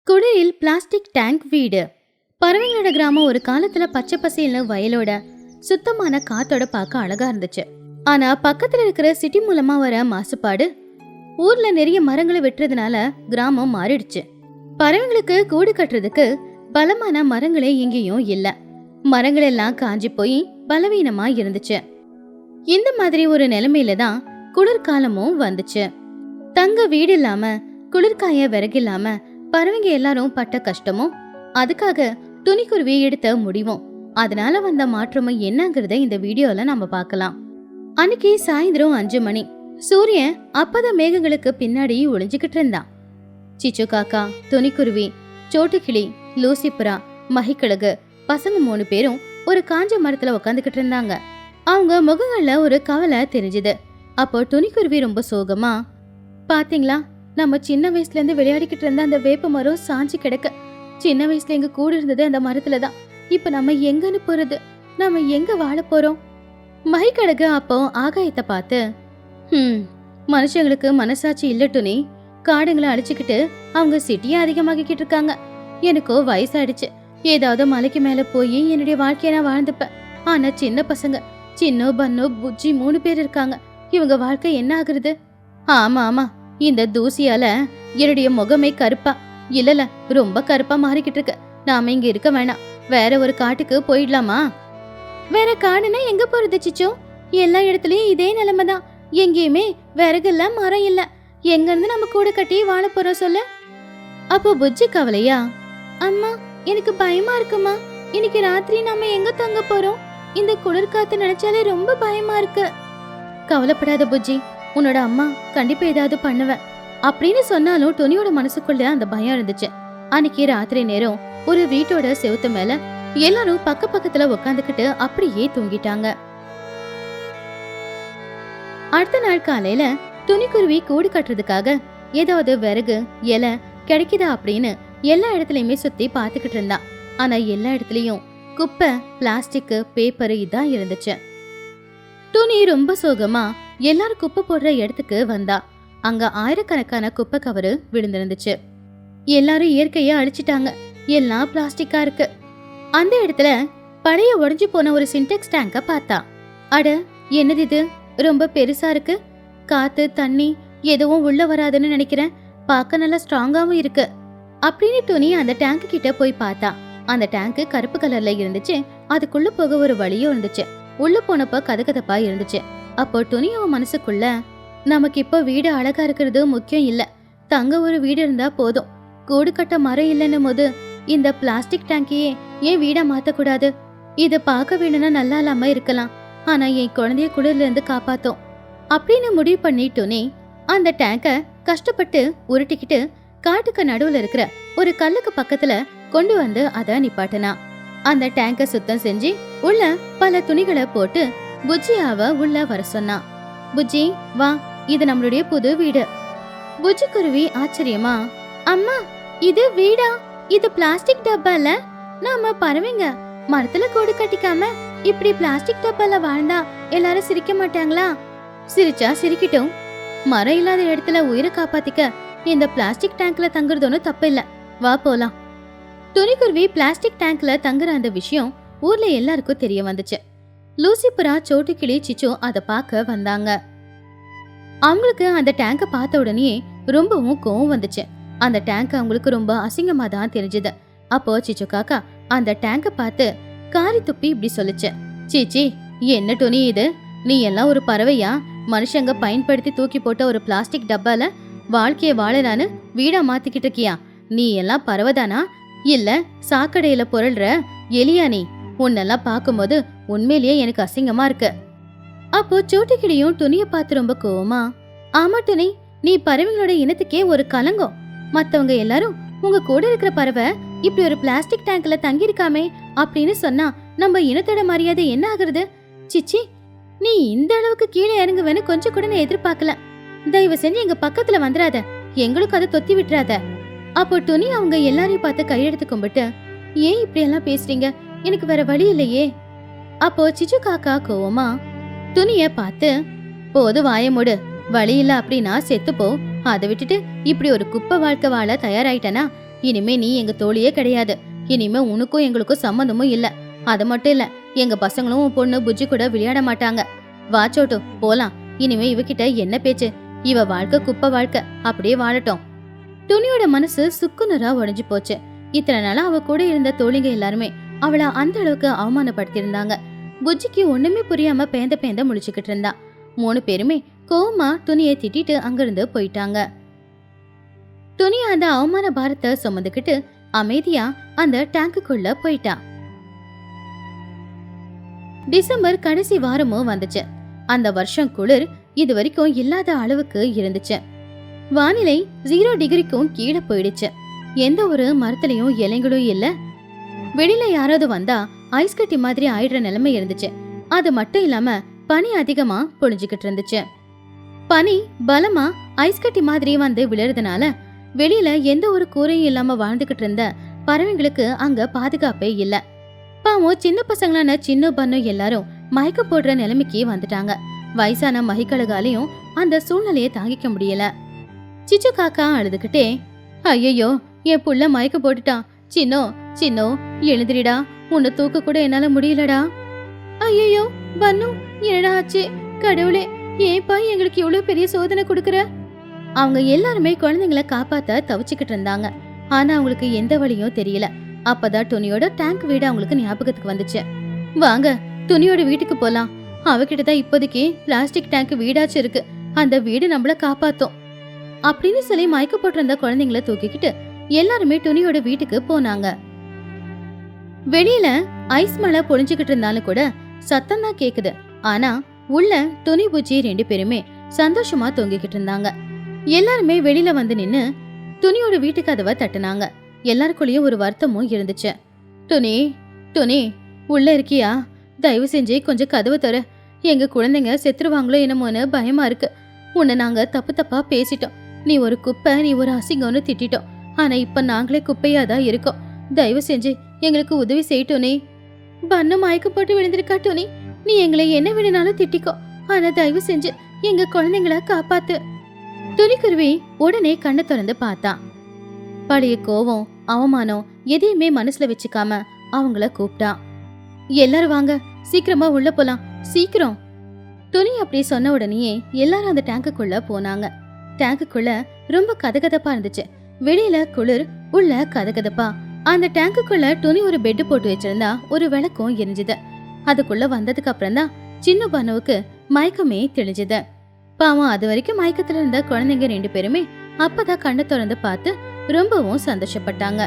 குடிரில் plastic tank வீடு. பறவைங்களோட கிராமம் ஒரு காலத்துல பச்சை பசேல்னு வயலோட சுத்தமான காத்தோட பார்க்க அழகா இருந்துச்சு. ஆனா பக்கத்துல இருக்கிற சிட்டி மூலமா வர மாசுபாடு ஊர்ல நிறைய மரங்களை வெட்டுறதுனால கிராமம் மாறிடுச்சு. பறவைங்களுக்கு கூடு கட்டுறதுக்கு பலமான மரங்களே எங்கேயும் இல்ல. மரங்கள் எல்லாம் காஞ்சி போய் பலவீனமா இருந்துச்சு. இந்த மாதிரி ஒரு நிலைமையில தான் குளிர்காலமும் வந்துச்சு. தங்க வீடு இல்லாம குளிர்காய விறகு இல்லாம பறவைங்க எல்லாரும் பட்ட கஷ்டமும் அதுக்காக துணிக்குருவி எடுத்த முடிவும் அதனால வந்த மாற்றமும் என்னங்கறத இந்த வீடியோல நம்ம பார்க்கலாம். அன்னைக்கு சாயந்தரம் 5 மணி. சூரியன் அப்பதான் மேகங்களுக்கு பின்னாடி ஒளிஞ்சுக்கிட்டு இருந்தான். சிச்சு காக்கா, துணிக்குருவி, சோட்டுக்கிளி, லூசிபுரா, மகிக்கழகு பசங்க 3 பேரும் ஒரு காஞ்ச மரத்துல உக்காந்துக்கிட்டு இருந்தாங்க. அவங்க முகங்கள்ல ஒரு கவலை தெரிஞ்சுது. அப்போ துணிக்குருவி ரொம்ப சோகமா, பாத்தீங்களா, நம்ம சின்ன வயசுல இருந்து விளையாடிக்கிட்டு இருந்த அந்த வேப்ப மரம் சாஞ்சி கிடக்க. சின்ன வயசுல எங்க கூட இருந்தது அந்த மரத்துலதான். இப்ப நம்ம எங்கன்னு போறது? நம்ம எங்க வாழ போறோம்? மகிக்கழகு அப்போ ஆகாயத்தை பார்த்து, மனுஷங்களுக்கு மனசாட்சி இல்ல துணி. காடுங்களை அழிச்சுக்கிட்டு அவங்க சிட்டியை அதிகமாக்கிட்டு இருக்காங்க. எனக்கோ வயசாயிடுச்சு. ஏதாவது மலைக்கு மேல போய் என்னுடைய வாழ்க்கைய நான் வாழ்ந்துப்பேன். ஆனா சின்ன பசங்க, சின்ன பன்னு புஜ்ஜி 3 பேர் இருக்காங்க. இவங்க வாழ்க்கை என்ன ஆகுறது? ஆமா ஆமா, இந்த தூசியால என்னுடைய முகமே கருப்பா இல்லல ரொம்ப கருப்பா மாறிக்கிட்டு இருக்கு. நாம இங்க இருக்க வேணாம், வேற ஒரு காட்டுக்கு போயிடலாமா? வேற காடுனா எங்க போறது சிச்சோ? எல்லா இடத்துலயும் இதே நிலைமைதான். எங்கேயுமே விறகு இல்ல, மரம் இல்ல. எங்க இருந்து நம்ம கூட கட்டி வாழ போறோம் சொல்லு? அப்போ புஜ்ஜி கவலையா, அம்மா எனக்கு பயமா இருக்குமா. இன்னைக்கு ராத்திரி நாம எங்க தங்க போறோம்? இந்த குளிர் காத்து நினைச்சாலே ரொம்ப பயமா இருக்கு. கவலைப்படாத புஜ்ஜி, உன்னோட அம்மா கண்டிப்பா ஏதாவது பண்ணுவேன் அப்படின்னு சொன்னாலும் துணியோட மனசுக்குள்ள அந்த பயம் இருந்துச்சு. அன்னைக்கு ராத்திரி நேரம் ஒரு வீட்டோட செவுத்து மேல எல்லாரும் பக்கத்துல உட்காந்துக்கிட்டு அப்படியே தூங்கிட்டாங்க. அடுத்த நாள் காலையில துணிக்குருவி கூடு கட்டுறதுக்காக ஏதாவது விறகு இலை கிடைக்குதா அப்படின்னு எல்லா இடத்துலயுமே சுத்தி பாத்துக்கிட்டு இருந்தா. ஆனா எல்லா இடத்துலயும் குப்பை, பிளாஸ்டிக், பேப்பர் இதான் இருந்துச்சு. துணி ரொம்ப சோகமா எல்லாரும் குப்பை போடுற இடத்துக்கு வந்தா. அங்க ஆயிரக்கணக்கான குப்பை கவரு விழுந்திருந்துச்சு. எல்லாரும் இயற்கைய அழிச்சிட்டாங்க. எல்லாம் பிளாஸ்டிக்கா இருக்கு. அந்த இடத்துல பழைய உடைஞ்சு போன ஒரு சின்டெக்ஸ் டேங்க பார்த்தா. அட, என்னது இது? ரொம்ப பெருசா இருக்கு. காத்து தண்ணி எதுவும் உள்ள வராதுன்னு நினைக்கிறேன். பார்க்க நல்லா ஸ்ட்ராங்காவும் இருக்கு அப்படின்னு துணி அந்த டேங்க் கிட்ட போய் பார்த்தா. அந்த டேங்க் கருப்பு கலர்ல இருந்துச்சு. அதுக்குள்ள போக ஒரு வழியும் இருந்துச்சு. உள்ள போனப்ப கதகதப்பா இருந்துச்சு. அப்போ துணி அவன் மனசுக்குள்ள, நமக்கு இப்போ வீடு அழகா இருக்கிறது முக்கியம் இல்ல, தங்க ஒரு வீடு இருந்தா போதும். கூடு கட்ட மரம் இல்லைன்னும் போது இந்த பிளாஸ்டிக் டேங்கையே ஏன் வீடா மாத்தக்கூடாது? இத பார்க்க வேணும்னா நல்லா இல்லாம இருக்கலாம், ஆனா என் குழந்தைய குளிர்ல இருந்து காப்பாத்தோம் அப்படின்னு முடிவு பண்ணி துணி அந்த டேங்க கஷ்டப்பட்டு உருட்டிக்கிட்டு காட்டுக்கு நடுவுல இருக்கிற ஒரு கல்லுக்கு பக்கத்துல கொண்டு வந்து அத நிப்பாட்டினா. அந்த டேங்க சுத்தம் செஞ்சு உள்ள பல துணிகளை போட்டு புஜ்ஜியாவ உள்ள வர சொன்னா. புஜ்ஜி வா, இது நம்மளுடைய புது வீடு. புஜ்ஜி குருவி ஆச்சரியமா, அம்மா இது வீடா? இது பிளாஸ்டிக் டப்பால? நாம பறவைங்க மரத்துல கூடு கட்டிக்காம இப்படி பிளாஸ்டிக் டப்பால வாழ்ந்தா எல்லாரும் சிரிக்க மாட்டாங்களா? சிரிச்சா சிரிக்கட்டும். மரம் இல்லாத இடத்துல உயிரை காப்பாத்திக்க இந்த பிளாஸ்டிக் டேங்க்ல தங்குறது தப்பு இல்ல. வா போலாம். துணிக்குருவி பிளாஸ்டிக் டேங்க்ல தங்குற அந்த விஷயம் ஊர்ல எல்லாருக்கும் தெரிய வந்துச்சு. லூசிபுரா, சோட்டுக்கிளி, சிச்சு அத பார்க்க வந்தாங்க. அவங்களுக்கு அந்த டேங்க பார்த்த உடனே ரொம்பவும் கோவம் வந்துச்சு. அந்த டேங்க் அவங்களுக்கு ரொம்ப அசிங்கமா தான் தெரிஞ்சது. அப்போ சிச்சு காக்கா அந்த டேங்க பார்த்து காரி துப்பி இப்படி சொல்லுச்சு, சீச்சி, என்ன துணி இது? நீ எல்லாம் ஒரு பறவையா? மனுஷங்க பயன்படுத்தி தூக்கி போட்ட ஒரு பிளாஸ்டிக் டப்பால வாழ்க்கைய வாழலான்னு வீடா மாத்திக்கிட்டு இருக்கியா? நீ எல்லாம் பறவைதானா இல்ல சாக்கடையில பொருள்ற எலியா? நீ உன்னெல்லாம் பார்க்கும்போது உண்மையிலேயே எனக்கு அசிங்கமா இருக்கு. அப்போ சோட்டுக்கிளியும் துணிய பார்த்து ரொம்ப கோவமா, ஆமா துணி, நீ பறவைங்களோட இனத்துக்கே ஒரு கலங்கம். மத்தவங்க எல்லாரும் உங்க கூட இருக்கிற பறவை இப்படி ஒரு பிளாஸ்டிக் டேங்க்ல தங்கியிருக்காமே அப்படின்னு சொன்னா நம்ம இனத்தோட மரியாதை என்ன ஆகுறது? சிச்சி, நீ இந்த அளவுக்கு கீழே இறங்குவேன்னு கொஞ்சம் கூட நான் எதிர்பார்க்கல. தயவு செஞ்சு எங்க பக்கத்துல வந்துடாத, எங்களுக்கு அதை தொத்தி விட்டுறாத. அப்போ துணி அவங்க எல்லாரையும் பார்த்து கையெடுத்து கும்பிட்டு, ஏன் இப்படி எல்லாம் பேசுறீங்க? எனக்கு வேற வழி இல்லையே. அப்போ சிச்சு காக்கா கோவமா துணிய பார்த்து, போது வாய மூடு, வழி இல்ல அப்படின்னா செத்துப்போ. அதை விட்டுட்டு இப்படி ஒரு குப்பை வாழ்க்கை வாழ தயாராயிட்டனா இனிமே நீ எங்க தோழியே கிடையாது. இனிமே உனக்கும் எங்களுக்கும் சம்மந்தமும் இல்ல. அது மட்டும் இல்ல, எங்க பசங்களும் உன் பொண்ணு புஜ்ஜி கூட விளையாட மாட்டாங்க. வா சோட்டு, போலாம். இனிமே இவகிட்ட என்ன பேச்சு? இவ வாழ்க்கை குப்பை வாழ்க்கை, அப்படியே வாழட்டும். துணியோட மனசு சுக்குநூறா உடைஞ்சு போச்சு. இத்தனை நாளா அவ கூட இருந்த தோழிங்க எல்லாருமே அவளை அந்த அளவுக்கு அவமானப்படுத்தியிருந்தாங்க. புஜ்ஜிக்கு ஒண்ணுமே புரியாம பேந்த பேந்த முழிச்சுக்கிட்டு இருந்தா. 3 பேருமே கோவமா துணியை திட்டிட்டு அங்கிருந்து போயிட்டாங்க. துணி அந்த அவமான பாரத்தை சுமந்துக்கிட்டு அமைதியா அந்த டேங்குக்குள்ள போயிட்டா. டிசம்பர் கடைசி வாரமும் வந்துச்சு. அந்த வருஷம் குளிர் இது வரைக்கும் இல்லாத அளவுக்கு இருந்துச்சு. வானிலை 0 டிகிரிக்கும் கீழே போயிடுச்சு. எந்த ஒரு மரத்துலயும் இலைங்களும் இல்ல. வெளியில யாராவது வந்தா ஐஸ் கட்டி மாதிரி ஆயிடுற நிலைமை இருந்துச்சு. அது மட்டும் இல்லாம பனி அதிகமா பொழிஞ்சுக்கிட்டு இருந்துச்சு. பனி பலமா ஐஸ் கட்டி மாதிரி வந்து விழுறதுனால வெளியில எந்த ஒரு கூரையும் இல்லாம வாழ்ந்துகிட்டு இருந்த பறவைங்களுக்கு அங்க பாதுகாப்பே இல்ல. பாவம் சின்ன பசங்களான சின்ன பண்ணு எல்லாரும் மயக்க போடுற நிலைமைக்கு வந்துட்டாங்க. வயசான மகிக்கழுகாலையும் அந்த சூழ்நிலையை தாங்கிக்க முடியல. சிச்சு காக்கா அழுதுகிட்டே, ஐயோ என் புள்ள மயக்க போட்டுட்டான். சின்னோ சின்னோ எழுந்திரிடா, உன்னை தூக்க கூட என்னால முடியலடா. ஐயோ பன்னு, என்னடா ஆச்சு? கடவுளே, ஏப்பா எங்களுக்கு இவ்வளவு பெரிய சோதனை கொடுக்கற? அவங்க எல்லாருமே குழந்தைங்களை காப்பாத்த தவிச்சுக்கிட்டு இருந்தாங்க. ஆனா அவங்களுக்கு எந்த வழியும் தெரியல. அப்பதான் துணியோட டேங்க் வீடு அவங்களுக்கு ஞாபகத்துக்கு வந்துச்சு. வாங்க துணியோட வீட்டுக்கு போலாம். அவகிட்டதான் இப்போதைக்கு பிளாஸ்டிக் டேங்க் வீடாச்சு இருக்கு. அந்த வீடு நம்மள காப்பாத்தும் அப்படின்னு சொல்லி மயக்க போட்டிருந்த குழந்தைங்களை தூக்கிக்கிட்டு எல்லாருமே துணியோட வீட்டுக்கு போனாங்க. வெளியில ஐஸ் மழை பொழிஞ்சுக்கிட்டு இருந்தாலும் கூட சத்தம் தான் கேக்குது. ஆனா உள்ள துணி பூச்சி 2 பேருமே சந்தோஷமா தொங்கிக்கிட்டு இருந்தாங்க. எல்லாருமே வெளியில வந்து நின்னு துணியோட வீட்டு கதவை தட்டுனாங்க. எல்லாருக்குள்ளயும் ஒரு வருத்தமும் இருந்துச்சு. துணி துணி உள்ள இருக்கியா? தயவு செஞ்சு கொஞ்சம் கதவை தர. எங்க குழந்தைங்க செத்துருவாங்களோ என்னமோன்னு பயமா இருக்கு. உன்னை நாங்க தப்பு தப்பா பேசிட்டோம். நீ ஒரு குப்பை, நீ ஒரு அசிங்கம்னு திட்டிட்டோம். ஆனா இப்ப நாங்களே குப்பையாதான் இருக்கோம். தயவு செஞ்சு எங்களுக்கு உதவி செய்யட்டோனே. பண்ண மயக்க போட்டு விழுந்திருக்கா டோனி. நீ எங்களை என்ன வேணும்னாலும் திட்டிக்கோ. ஆனா தயவு செஞ்சு எங்க குழந்தைங்கள காப்பாத்து. துணிக்குருவி உடனே கண்ணை திறந்து பார்த்தா. பழைய கோவம் அவமானம் எதையுமே மனசுல வச்சுக்காம அவங்கள கூப்பிட்டா. எல்லாரும் வாங்க, சீக்கிரமா உள்ள போலாம், சீக்கிரம். துணி அப்படி சொன்ன உடனே எல்லாரும் அந்த டேங்குக்குள்ள போனாங்க. டேங்குக்குள்ள ரொம்ப கதகதப்பா இருந்துச்சு. வெளியில குளிர், உள்ள கதகதப்பா. அந்த டேங்குக்குள்ள துணி ஒரு பெட் போட்டு வச்சிருந்தா ஒரு விளக்கும் எரிஞ்சுது. அதுக்குள்ள வந்ததுக்கு அப்புறம் தான் சின்ன பனுவுக்கு மயக்கமே தெளிஞ்சுது. பாவம் அது வரைக்கும் மயக்கத்துல இருந்த குழந்தைங்க 2 பேருமே அப்பதான் கண்ணை திறந்து பார்த்து ரொம்பவும் சந்தோஷப்பட்டாங்க.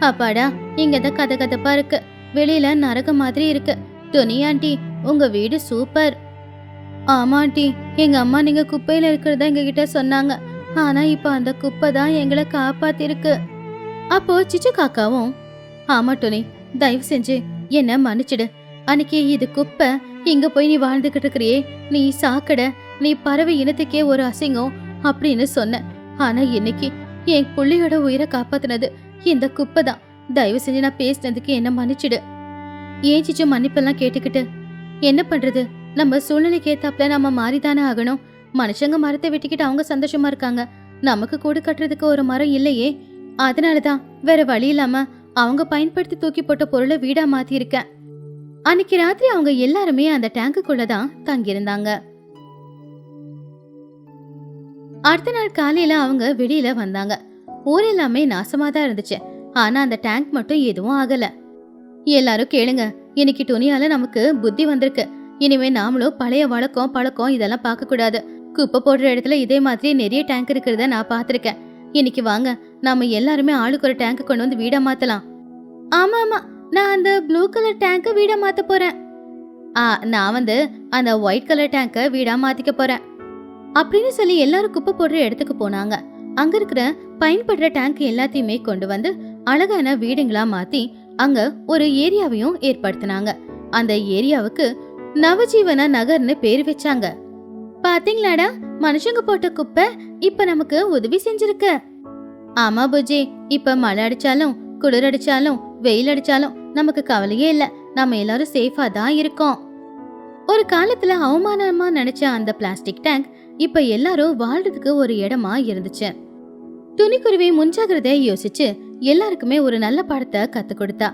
அப்பாடா, இங்கதான் கதகதப்பா இருக்கு. வெளியில நரகம் மாதிரி இருக்கு. துணி ஆண்டி, உங்க வீடு சூப்பர். ஆமா ஆண்டி, எங்க அம்மா நீங்க குப்பையில இருக்கிறதா எங்க கிட்ட சொன்னாங்க. ஆனா இப்ப அந்த குப்பை தான் எங்களை காப்பாத்திருக்கு. அப்போ சிச்சு காக்காவும், ஆமா டோனி, தயவு செஞ்சு என்ன மன்னிச்சிடு. அன்னைக்கு இது குப்பை, இங்க போய் நீ வாழ்ந்துகிட்டு இருக்கிறியே, நீ சாக்கடை, நீ பறவை இனத்துக்கே ஒரு அசிங்கம் அப்படின்னு சொன்ன. ஆனா இன்னைக்கு என் புள்ளையோட உயிரை காப்பாத்தினது இந்த குப்பை தான். தயவு செஞ்சு நான் பேசினதுக்கு என்ன மன்னிச்சிடு. ஏன் சிச்சு மன்னிப்பெல்லாம் கேட்டுக்கிட்டு என்ன பண்றது? நம்ம சூழ்நிலைக்கு ஏத்தாப்புல நம்ம மாறிதானே ஆகணும். மனுஷங்க மரத்தை வெட்டிக்கிட்டு அவங்க சந்தோஷமா இருக்காங்க. நமக்கு கூடு கட்டுறதுக்கு ஒரு மரம் இல்லையே. அதனாலதான் வேற வழி இல்லாம அவங்க பயன்படுத்தி தூக்கி போட்ட பொருளை வீடா மாத்தி இருக்கேன். அன்னைக்கு ராத்திரி அவங்க எல்லாருமே அந்த டேங்குக்குள்ளதான் தங்கியிருந்தாங்க. அடுத்த நாள் காலையில அவங்க வெளியில வந்தாங்க. ஊர் எல்லாமே நாசமாதான் இருந்துச்சு. ஆனா அந்த டேங்க் மட்டும் எதுவும் ஆகல. எல்லாரும் கேளுங்க, இன்னைக்கு துணியால நமக்கு புத்தி வந்திருக்கு. இனிமே நாமளும் பழைய வழக்கம் பழக்கம் இதெல்லாம் பார்க்க கூடாது. குப்பை போடுற இடத்துல இதே மாதிரி நிறைய டேங்க் இருக்கிறத நான் பாத்திருக்கேன். இன்னைக்கு வாங்க, நாம எல்லாருமே ஆளுக்கு ஒரு டேங்க் கொண்டு வந்து வீடா மாத்தலாம். ஆமா ஆமா, நான் அந்த ப்ளூ கலர் டேங்க வீடா மாத்த போறேன். நான் அந்த ஒயிட் கலர் டேங்க வீடா மாத்திக்க போறேன் அப்படின்னு சொல்லி எல்லாரும் குப்பை போடுற இடத்துக்கு போனாங்க. அங்க இருக்கிற பயன்படுற டேங்க் எல்லாத்தையுமே கொண்டு வந்து அழகான வீடுங்களா மாத்தி அங்க ஒரு ஏரியாவையும் ஏற்படுத்தினாங்க. அந்த ஏரியாவுக்கு நவஜீவன நகர்னு பேர் வச்சாங்க. பாத்தீங்களாடா, மனுஷங்க போட்ட குப்பை இப்ப நமக்கு உதவி செஞ்சிருக்கு. ஆமா புஜி, இப்ப மழை அடிச்சாலும் குளிர் அடிச்சாலும் வெயில் அடிச்சாலும் நமக்கு கவலையே இல்ல. நம்ம எல்லாரும் சேஃபா தான் இருக்கோம். ஒரு காலத்துல அவமானமா நினைச்ச அந்த பிளாஸ்டிக் டேங்க் இப்ப எல்லாரும் வாழ்றதுக்கு ஒரு இடமா இருந்துச்சு. துணிக்குருவி முன்ஜாகிரதையை யோசிச்சு எல்லாருக்குமே ஒரு நல்ல பாடத்தை கத்து கொடுத்தா.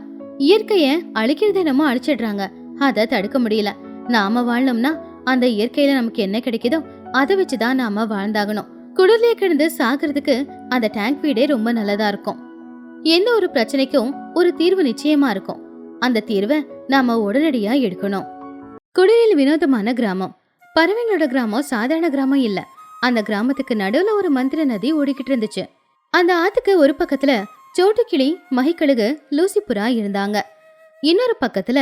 இயற்கைய அழிக்கிறத நம்ம அழிச்சிடுறாங்க, அதை தடுக்க முடியல. நாம வாழணும்னா அந்த இயற்கையில நமக்கு என்ன கிடைக்குதோ அதை வச்சுதான் நாம வாழ்ந்தாகணும். குளிர்லயே கிடந்து சாகிறதுக்கு அந்த டேங்க் வீடே ரொம்ப நல்லதா இருக்கும். எந்த ஒரு பிரச்சனைக்கும் ஒரு தீர்வு நிச்சயமா இருக்கும். அந்த தீர்வை நாம உடனடியா எடுக்கணும். குடிலில் வினோதமான கிராமம். பறவைங்களோட கிராமம் சாதாரண கிராமம் இல்ல. அந்த கிராமத்துக்கு நடுவுல ஒரு மந்திர நதி ஓடிக்கிட்டு இருந்துச்சு. அந்த ஆத்துக்கு ஒரு பக்கத்துல சோட்டுக்கிளி, மகிக்கழுகு, லூசிபுரா இருந்தாங்க. இன்னொரு பக்கத்துல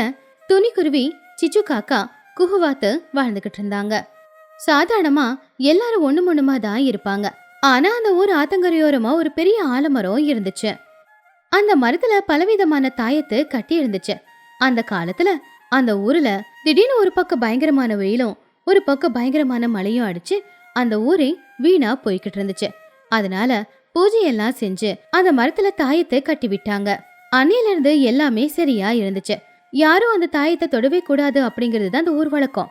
துணிக்குருவி, சிச்சு காக்கா, குஹுவாத்து வாழ்ந்துகிட்டு இருந்தாங்க. சாதாரணமா எல்லாரும் ஒண்ணுமா தான் இருப்பாங்க. ஆனா அந்த ஊர் ஆத்தங்கரையோரமா ஒரு பெரிய ஆலமரம் இருந்துச்சு. அந்த மரத்துல பலவிதமான தாயத்து கட்டி இருந்துச்சு. அந்த காலத்துல அந்த ஊர்ல திடீர்னு ஒரு பக்கம் பயங்கரமான வெயிலும் ஒரு பக்கம் பயங்கரமான மழையும் அடிச்சு அந்த ஊரே வீணா போய்கிட்டு இருந்துச்சு. அதனால பூஜையெல்லாம் செஞ்சு அந்த மரத்துல தாயத்தை கட்டி விட்டாங்க. அன்னையில இருந்து எல்லாமே சரியா இருந்துச்சு. யாரும் அந்த தாயத்தை தொடவே கூடாது அப்படிங்கிறது தான் அந்த ஊர் வழக்கம்.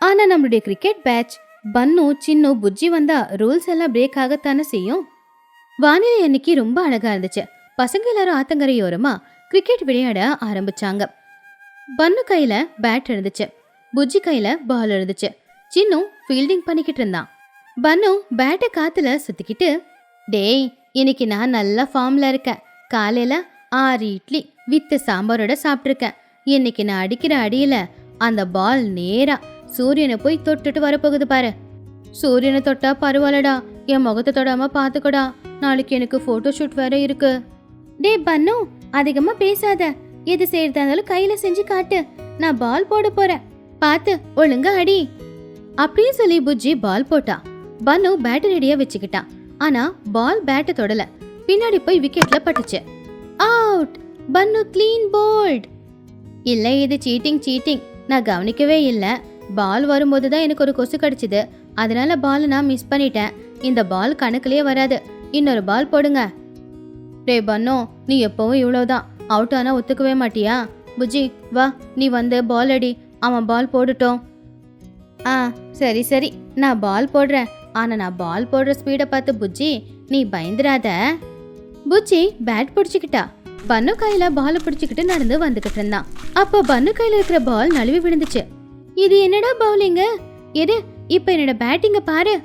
ஆனா நம்மளுடைய கிரிக்கெட் பேட்ச் பன்னு, சின்னு, புஜ்ஜி வந்தா ரூல்ஸ் எல்லாம் பிரேக் ஆகத்தானே செய்யும். வானிலை அன்னைக்கு ரொம்ப அழகா இருந்துச்சு. பசங்க எல்லாரும் ஆத்தங்கரையோரமா கிரிக்கெட் விளையாட ஆரம்பிச்சாங்க. பன்னு கையில பேட் இருந்துச்சு, புஜ்ஜி கையில பால் இருந்துச்சு. சின்னு ஃபீல்டிங் பண்ணிக்கிட்டு இருந்தான். பன்னு பேட்டை காத்துல சுத்திக்கிட்டு, டேய் இன்னைக்கு நான் நல்ல ஃபார்ம்ல இருக்கேன். காலையில 6 இட்லி வித்து சாம்பாரோட சாப்பிட்டுருக்கேன். இன்னைக்கு நான் அடிக்கிற அடியில அந்த பால் நேரா சூரியனை போய் தொட்டுட்டு வரப்போகுது பாரு. சூரியனை தொட்டா பரவாயில்லடா, என் முகத்தை தொடாம பாத்துக்கடா, நாளைக்கு எனக்கு போட்டோ ஷூட் வேற இருக்கு. டே பன்னு, அதிகமா பேசாத. எது செய்யறதா இருந்தாலும் கையில செஞ்சு காட்டு. நான் பால் போட போறேன், பாத்து ஒழுங்கா அடி அப்படின்னு சொல்லி புஜ்ஜி பால் போட்டா. பன்னு பேட் ரெடியா வச்சுக்கிட்டான். ஆனா பால் பேட்டை தொடல, பின்னாடி போய் விக்கெட்ல பட்டுச்சு. அவுட்! பன்னு கிளீன் போல்ட். இல்ல, இது சீட்டிங். நான் கவனிக்கவே இல்ல. பால் வரும்போது தான் எனக்கு ஒரு கொசு கடிச்சுது, அதனால பால் நான் மிஸ் பண்ணிட்டேன். இந்த பால் கணக்குலயே வராது. இன்னொரு பால் போடுங்க. டே பன்னு, நீ எப்பவும் இவ்வளவுதான். அவுட் ஆனா ஒத்துக்கவே மாட்டியா? புஜ்ஜி வா, நீ வந்து பால் அடி. அவன் பால் போட்டுட்டோம். சரி, நான் பால் போடுறேன். ஆனா நான் பால் போடுற ஸ்பீட பார்த்து புஜ்ஜி நீ பயந்துராத. புஜ்ஜி பேட் பிடிச்சுக்கிட்டா. பன்னு கையில பால பிடிச்சுக்கிட்டு நடந்து வந்துகிட்டு இருந்தான். அப்ப பன்னு கையில இருக்கிற பால் நழுவி விழுந்துச்சு. இது என்னடா பவுலிங்க? எது இப்ப என்னோட பேட்டிங்க பாரு.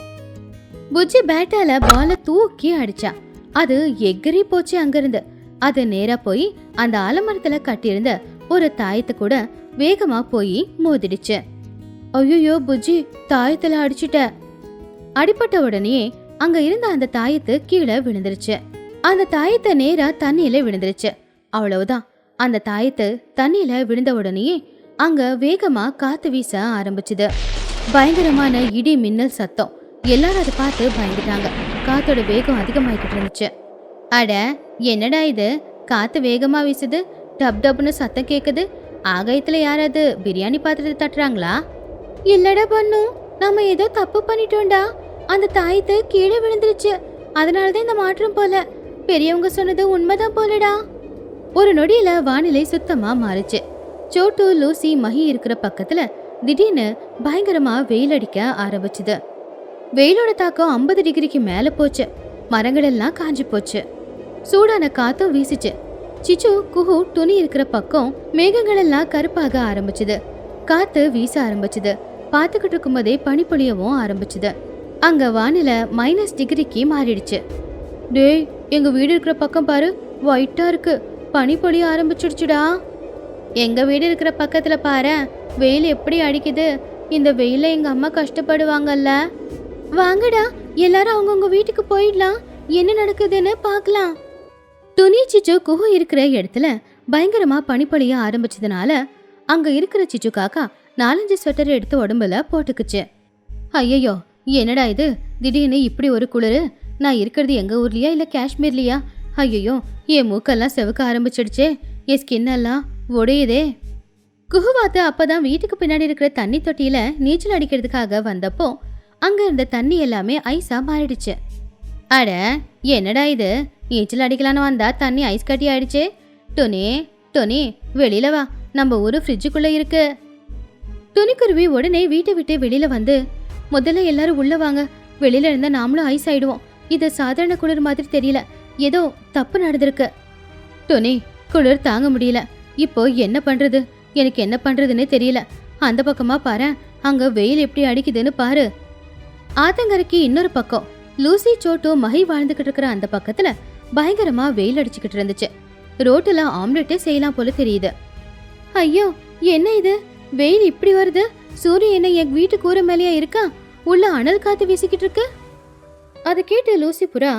புஜ்ஜி பேட்டால பால தூக்கி அடிச்சா. அது எகிரி போச்சு அங்கிருந்து. அது நேரா போய் அந்த ஆலமரத்துல கட்டியிருந்த ஒரு தாயத்தை கூட வேகமா போய் மோதிடுச்சு. ஐயோ புஜ்ஜி, தாயத்துல அடிச்சுட்ட. அடிப்பட்ட உடனே அங்க இருந்த அந்த தாயத்து கீழே விழுந்துருச்சு. அந்த தாயத்தை நேரா தண்ணியில விழுந்துருச்சு. அவ்வளவுதான். அந்த தாயத்து தண்ணியில விழுந்த உடனே அங்க வேகமா காத்து வீச ஆரம்பிச்சுது. பயங்கரமான இடி மின்னல் சத்தம். எல்லாரும் அதை பார்த்து பயந்துட்டாங்க. காத்தோட வேகம் அதிகமாயிக்கிட்டு இருந்துச்சு. அட என்னடா இது, காத்து வேகமா வீசுது, டப் டப்னு சத்தம் கேக்குது. ஆகாயத்துல யாராவது பிரியாணி பாத்திரத்தை தட்டுறாங்களா? இல்லடா பன்னு, நம்ம ஏதோ தப்பு பண்ணிட்டோம்டா. அந்த தாயத்து கீழே விழுந்துருச்சு, அதனாலதான் இந்த மாற்றம் போல. பெரியவங்க சொன்னது உண்மைதான் போலடா. ஒரு நொடியில வானிலை சுத்தமா மாறுச்சு. சோட்டு, லூசி, மஹி இருக்கிற பக்கத்துல திடீர்னு பயங்கரமா வெயில் அடிக்க ஆரம்பிச்சுது. வெயிலோட தாக்கம் 50 டிகிரிக்கு மேல போச்சு. மரங்கள் எல்லாம் காஞ்சு போச்சு. சூடான காத்தும் வீசிச்சு. சிச்சு, குஹு துணி இருக்கிற பக்கம் மேகங்கள் எல்லாம் கருப்பாக ஆரம்பிச்சுது. காத்து வீச ஆரம்பிச்சுது. பார்த்துக்கிட்டு இருக்கும் போதே பனி பொழியவும் ஆரம்பிச்சுது. அங்க வானிலை -டிகிரிக்கு மாறிடுச்சு. டேய், எங்க வீடு இருக்கிற பக்கம் பாரு, ஒயிட்டா இருக்கு. பனி பொழிய ஆரம்பிச்சிடுச்சுடா. எங்க வீடு இருக்கிற பக்கத்துல பாரு, வெயில் எப்படி அடிக்குது. இந்த வெயில எங்க அம்மா கஷ்டப்படுவாங்கல்ல. வாங்கடா, எல்லாரும் அவங்கவுங்க வீட்டுக்கு போயிடலாம். என்ன நடக்குதுன்னு பாக்கலாம். துணி, சிச்சு, குஹு இருக்கிற இடத்துல பயங்கரமா பனி பொழிய ஆரம்பிச்சதுனால அங்க இருக்கிற சிச்சு காக்கா 4-5 ஸ்வெட்டர் எடுத்து உடம்புல போட்டுக்குச்சு. ஐயோ, என்னடா இது, திடீர்னு இப்படி ஒரு குளிரு. நான் இருக்கிறது எங்க ஊர்லயா இல்ல காஷ்மீர்லயா? ஐயோ, என் மூக்கெல்லாம் செவக்க ஆரம்பிச்சிடுச்சே, என் ஸ்கின் எல்லாம் உடையுதே. குஹுவாத்து அப்பதான் வீட்டுக்கு பின்னாடி இருக்கிற தண்ணி தொட்டியில நீச்சல் அடிக்கிறதுக்காக வந்தப்போ அங்க இருந்த தண்ணி எல்லாமே ஐஸா மாறிடுச்சு. அட என்னடா இது, நீச்சல் அடிக்கலான்னு வந்தா தண்ணி ஐஸ் கட்டி ஆயிடுச்சு. டொனி வெளியில வா, நம்ம ஊரு ஃப்ரிட்ஜுக்குள்ள இருக்கு. துணிக்குருவி உடனே வீட்டை விட்டு வெளியில வந்து, முதல்ல எல்லாரும் உள்ள வாங்க, வெளியில இருந்தா நாமளும் ஐஸ் ஆயிடுவோம். இது சாதாரண குளிர் மாதிரி தெரியல, ஏதோ தப்பு நடந்திருக்கு டொனி, குளிர் தாங்க முடியல. இப்போ என்ன பண்றது? எனக்கு என்ன பண்றதுன்னு தெரியல. அந்த பக்கமா பாரு, அங்க வெயில் எப்படி அடிக்குதுன்னு பாரு. ஆத்தங்கரைக்கு இன்னொரு பக்கம் லூசி, சோட்டு, மகி வாழ்ந்துகிட்டு இருக்கிற அந்த பக்கத்துல பயங்கரமா வெயில் அடிச்சுக்கிட்டு இருந்துச்சு. ரோட்டுல ஆம்லெட்டே செய்யலாம் போல தெரியுது. ஐயோ, என்ன இது? வெயில் இப்படி வருது. சூரியன் என்ன என் வீட்டு கூரை மேலேயா இருக்கா? உள்ள அனல் காத்து வீசிக்கிட்டு இருக்கு. அதை கேட்டு லூசி புறா,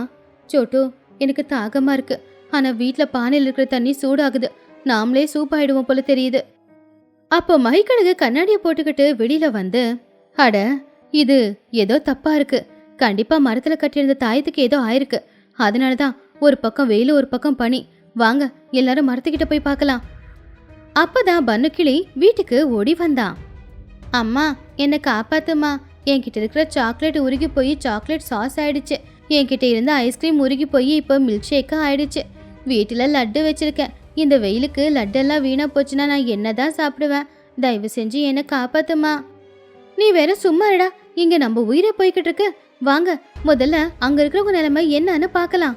சோட்டு, எனக்கு தாகமா இருக்கு. ஆனா வீட்டுல பானையில் இருக்கிற தண்ணி சூடாகுது. நாமளே சூப் ஆயிடுவோம் போல தெரியுது. அப்போ மகிக்கழுகு கண்ணாடியை போட்டுக்கிட்டு வெளியில வந்து, அட, இது ஏதோ தப்பா இருக்கு. கண்டிப்பா மரத்துல கட்டியிருந்த தாயத்துக்கு ஏதோ ஆயிருக்கு. அதனாலதான் ஒரு பக்கம் வெயில் ஒரு பக்கம் பனி. வாங்க எல்லாரும் மரத்துக்கிட்ட போய் பார்க்கலாம். அப்பதான் பன்னுக்கிளி வீட்டுக்கு ஓடி வந்தான். அம்மா, என்னை காப்பாத்துமா. என்கிட்ட இருக்கிற சாக்லேட் உருகி போய் சாக்லேட் சாஸ் ஆயிடுச்சு. என்கிட்ட இருந்த ஐஸ்கிரீம் உருகி போய் இப்போ மில்க் ஷேக்கா ஆயிடுச்சு. வீட்டுல லட்டு வச்சிருக்கேன். இந்த வெயிலுக்கு லட்டெல்லாம் வீணா போச்சுன்னா நான் என்னதான் சாப்பிடுவேன்? தயவு செஞ்சு என்னை காப்பாத்துமா. நீ வேற சும்மா இருடா. இங்க நம்ம உயிரை போய்கிட்டு இருக்கு. வாங்க முதல்ல அங்க இருக்கிறவங்க நிலைமை என்னன்னு பார்க்கலாம்.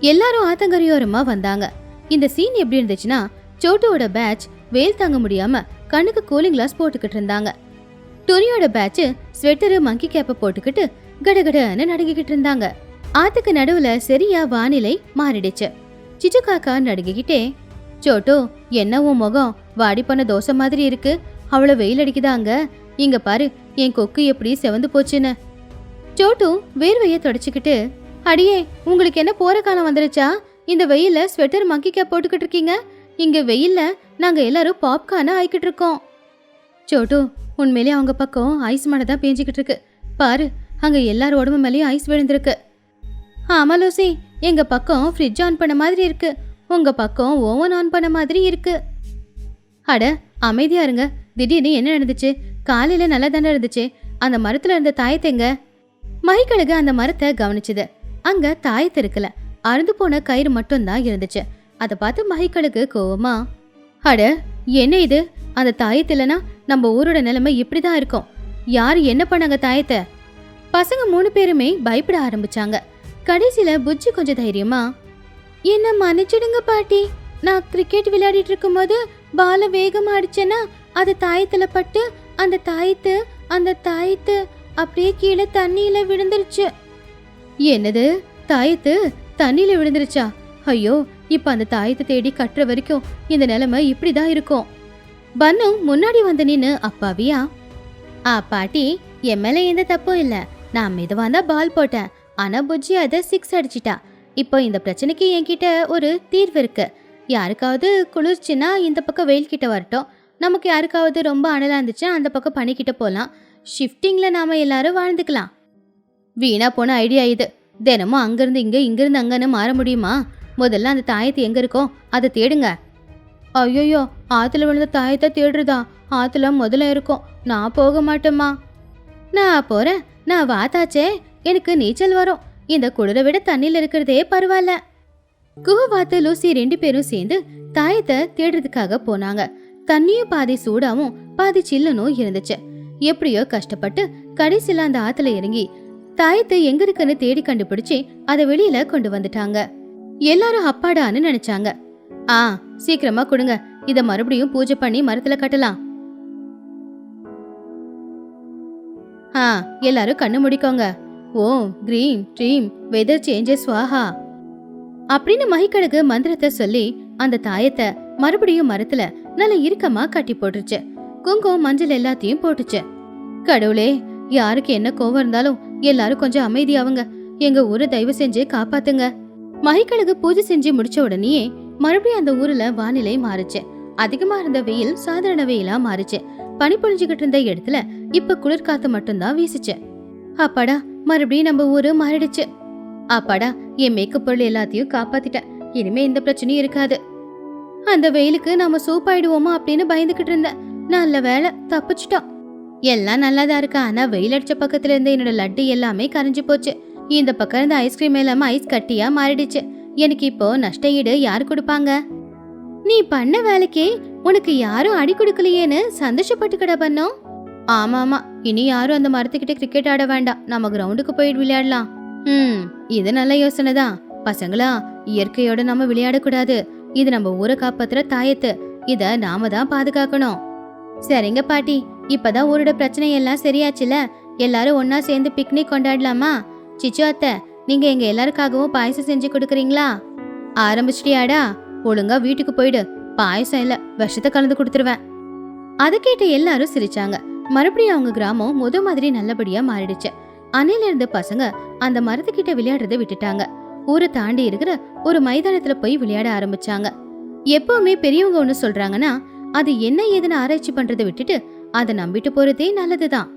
எல்லாரும் ஆத்தங்கரையோரமா வந்தாங்க. இந்த சீன் எப்படி இருந்துச்சுன்னா, சோட்டுவோட பேட்ச் வெயில் தாங்க முடியாம கண்ணுக்கு கூலிங் கிளாஸ் போட்டுக்கிட்டு இருந்தாங்க. டொனியோட பேட்ச் ஸ்வெட்டரு, மங்கி கேப்ப போட்டுக்கிட்டு கடகடன்னு நடுங்கிக்கிட்டு இருந்தாங்க. ஆத்துக்கு நடுவுல சரியா வானிலை மாறிடுச்சு. சிச்சு காக்கா நடுங்கிக்கிட்டே, சோட்டு, என்ன உன் முகம் வாடி பண்ண தோசை மாதிரி இருக்கு? அவ்வளவு வெயில் அடிக்குதாங்க. இங்க பாரு, என் கொக்கு எப்படி செவந்து போச்சுன்னு. சோட்டு வேர்வைய தொடச்சுக்கிட்டு, அடியே, உங்களுக்கு என்ன போற காலம் வந்துருச்சா? இந்த வெயில்ல ஸ்வெட்டர், மங்கி கேப் போட்டுக்கிட்டு இருக்கீங்க. இங்க வெயில்ல நாங்க எல்லாரும் பாப்கார்னா ஆயிக்கிட்டு இருக்கோம். சோட்டு, உண்மையிலே அவங்க பக்கம் ஐஸ் மழை தான் பேஞ்சிக்கிட்டு இருக்கு. பாரு, அங்க எல்லாரும் உடம்பு மேலேயும் ஐஸ் விழுந்திருக்கு. ஆமா லூசி, எங்க பக்கம் ஃப்ரிட்ஜ் ஆன் பண்ண மாதிரி இருக்கு. உங்க பக்கம் ஓவன் ஆன் பண்ண மாதிரி இருக்கு. அட, அமைதியா இருங்க. திடீர்னு என்ன நடந்துச்சு? காலையில நல்லா தானே இருந்துச்சு. அந்த மரத்துல இருந்த தாயத்தைங்க. மகிக்கழுகு அந்த மரத்தை கவனிச்சுது. அங்க தாயத்து இருக்கல, அறுந்து போன கயிறு மட்டும்தான் இருந்துச்சு. அதை பார்த்து மகிக்கழுகு கோவமா, அட, என்ன இது? அந்த தாயத்து இல்லைன்னா நம்ம ஊரோட நிலைமை இப்படிதான் இருக்கும். யாரு என்ன பண்ணாங்க தாயத்தை? பசங்க 3 பேருமே பயப்பட ஆரம்பிச்சாங்க. கடைசியில புஜ்ஜி கொஞ்சம் தைரியமா, என்ன மன்னிச்சிடுங்க பாட்டி. நான் கிரிக்கெட் விளையாடிட்டு இருக்கும் போது பால வேகமா அடிச்சேன்னா அது தாயத்துல பட்டு அந்த தாயத்து அப்படியே கீழே தண்ணியில விழுந்துருச்சு. என்னது? தாயத்து தண்ணியில விழுந்துருச்சா? ஐயோ, இப்ப அந்த தாயத்தை தேடி கட்டுற வரைக்கும் இந்த நிலைமை இப்படிதான் இருக்கும். பன்னு முன்னாடி வந்து நின்னு அப்பாவியா, பாட்டி, என் மேல எந்த தப்பும் இல்ல. நான் மெதுவா தான் பால் போட்டேன். ஆனா புஜ்ஜி அதை 6 அடிச்சிட்டா. இப்போ இந்த பிரச்சனைக்கு என்கிட்ட ஒரு தீர்வு இருக்கு. யாருக்காவது குளிர்ச்சின்னா இந்த பக்கம் வெயில் கிட்ட வரட்டும். நமக்கு யாருக்காவது ரொம்ப அனலா இருந்துச்சு அந்த பக்கம் பனிக்கிட்ட போலாம். ஷிஃப்டிங்ல நாம எல்லாரும் வாழ்ந்துக்கலாம். வீணா போன ஐடியா இது. தினமும் அங்கிருந்து இங்க, இங்கிருந்து அங்கன்னு மாற முடியுமா? முதல்ல அந்த தாயத்து எங்க இருக்கோ அதை தேடுங்க. ஐயோயோ, ஆத்துல விழுந்த தாயத்தை தேடுறதா? ஆத்துல முதல்ல இருக்கும். நான் போக மாட்டேம்மா. நான் போறேன். நான் வாத்தாச்சே, எனக்கு நீச்சல் வரும். இந்த குளிரை விட தண்ணியில் இருக்கிறதே பரவாயில்ல. குஹவாத்து, லூசி 2 பேரும் சேர்ந்து தாயத்தை தேடுறதுக்காக போனாங்க. தண்ணியும் பாதி சூடாவும் பாதி சில்லுனும் இருந்துச்சு. எப்படியோ கஷ்டப்பட்டு கடைசியில அந்த ஆத்துல இறங்கி தாயத்தை எங்க இருக்குன்னு தேடி கண்டுபிடிச்சு அதை வெளியில கொண்டு வந்துட்டாங்க. எல்லாரும் அப்பாடான்னு நினைச்சாங்க. சீக்கிரமா கொடுங்க. இத மறுபடியும் பூஜை பண்ணி மரத்துல கட்டலாம். எல்லாரும் கண்ணு முடிக்கோங்க. ஓம் கிரீம் ட்ரீம் வெதர் சேஞ்சஸ் ஸ்வாஹா அப்படின்னு மகிக்கழுகு மந்திரத்தை சொல்லி அந்த தாயத்தை மறுபடியும் மரத்துல நல்ல இறுக்கமா கட்டி போட்டுருச்சு. குங்குமம், மஞ்சள் எல்லாத்தையும் போட்டுச்சு. கடவுளே, யாருக்கு என்ன கோவம் இருந்தாலும் எல்லாரும் கொஞ்சம் அமைதியாவுங்க. எங்க ஊரை தயவு செஞ்சு காப்பாத்துங்க. மகிக்கழுகு பூஜை செஞ்சு முடிச்ச உடனே மறுபடியும் அந்த ஊர்ல வானிலை மாறுச்சு. அதிகமா இருந்த வெயில் சாதாரண வெயிலா மாறுச்சு. பனி பொழிஞ்சுகிட்டு இருந்த இடத்துல இப்ப குளிர்காத்து மட்டும்தான் வீசுச்சு. அப்பாடா, மறுபடியும் நம்ம ஊரு மாறிடுச்சு. அப்பாடா, என் மேக்கப் பொருள் எல்லாத்தையும் காப்பாத்திட்டேன். இனிமே இந்த பிரச்சனையும் இருக்காது. அந்த வெயிலுக்கு நாம சூப்பாயிடுவோமா அப்படின்னு பயந்துகிட்டு இருந்தேன். நல்ல வேலை, தப்பிச்சிட்டோம். எல்லாம் நல்லாதான் இருக்கா. ஆனா வெயில் அடிச்ச பக்கத்துல இருந்த என்னோட லட்டு எல்லாமே கரைஞ்சு போச்சு. இந்த பக்கம் இருந்த ஐஸ்கிரீம் எல்லாமே ஐஸ் கட்டியா மாறிடுச்சு. எனக்கு இப்போ நஷ்ட ஈடு யாரு கொடுப்பாங்க? நீ பண்ண வேலைக்கே உனக்கு யாரும் அடி கொடுக்கலையேன்னு சந்தோஷப்பட்டுக்கட பண்ணோம். ஆமா, இனி யாரும் அந்த மரத்துக்கிட்ட கிரிக்கெட் ஆட வேண்டாம். நம்ம கிரவுண்டுக்கு போயிட்டு விளையாடலாம். இது நல்ல யோசனை தான். பசங்களா, இயற்கையோட நம்ம விளையாடக்கூடாது. இது நம்ம ஊரை காப்பாத்துற தாயத்து. இத நாம தான் பாதுகாக்கணும். சரிங்க பாட்டி, இப்பதான் ஊரோட பிரச்சனை எல்லாம் சரியாச்சுல, எல்லாரும் ஒன்னா சேர்ந்து பிக்னிக் கொண்டாடலாமா? சிச்சு அத்தை, நீங்க எங்க எல்லாருக்காகவும் பாயசம் செஞ்சு கொடுக்குறீங்களா? ஆரம்பிச்சிட்டியாடா? ஒழுங்கா வீட்டுக்கு போயிடு. பாயசம் இல்ல, விஷத்தை கலந்து கொடுத்துருவேன். அதை கேட்ட எல்லாரும் சிரிச்சாங்க. மறுபடியும் அவங்க கிராமம் முத மாதிரி நல்லபடியா மாறிடுச்சு. அன்னையில இருந்த பசங்க அந்த மரத்துக்கிட்ட விளையாடுறத விட்டுட்டாங்க. ஊரை தாண்டி இருக்கிற ஒரு மைதானத்துல போய் விளையாட ஆரம்பிச்சாங்க. எப்பவுமே பெரியவங்க ஒண்ணு சொல்றாங்கன்னா அது என்ன ஏதுன்னு ஆராய்ச்சி பண்றதை விட்டுட்டு அதை நம்பிட்டு போறதே நல்லதுதான்.